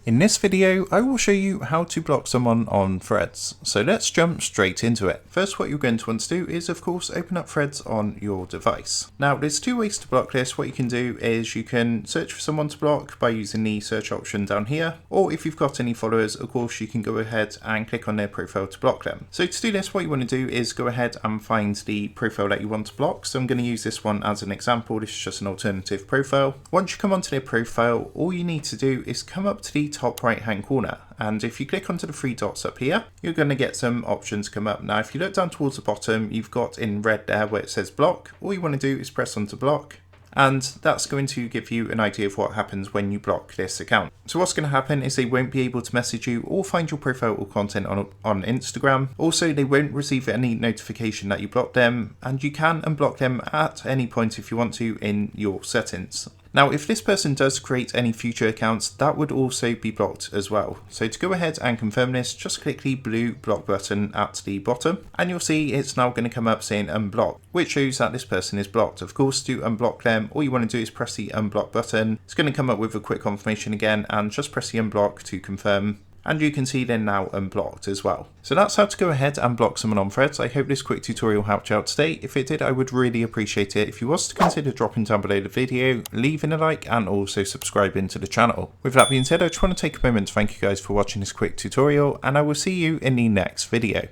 In this video, I will show you how to block someone on Threads. So let's jump straight into it. First, what you're going to want to do is, of course, open up Threads on your device. Now, there's two ways to block this. What you can do is you can search for someone to block by using the search option down here, or if you've got any followers, of course, you can go ahead and click on their profile to block them. So to do this, what you want to do is go ahead and find the profile that you want to block. So I'm going to use this one as an example. This is just an alternative profile. Once you come onto their profile, all you need to do is come up to the top right hand corner, and if you click onto the three dots up here, you're going to get some options come up. Now if you look down towards the bottom, you've got in red there where it says block. All you want to do is press onto block, and that's going to give you an idea of what happens when you block this account. So what's going to happen is they won't be able to message you or find your profile or content on Instagram. Also, they won't receive any notification that you blocked them, and you can unblock them at any point if you want to in your settings. Now, if this person does create any future accounts, that would also be blocked as well. So to go ahead and confirm this, just click the blue block button at the bottom, and you'll see it's now going to come up saying unblock, which shows that this person is blocked. Of course, to unblock them, all you want to do is press the unblock button. It's going to come up with a quick confirmation again, and just press the unblock to confirm. And you can see they're now unblocked as well. So that's how to go ahead and block someone on Threads. I hope this quick tutorial helped you out today. If it did, I would really appreciate it if you was to consider dropping down below the video, leaving a like, and also subscribing to the channel. With that being said, I just want to take a moment to thank you guys for watching this quick tutorial, and I will see you in the next video.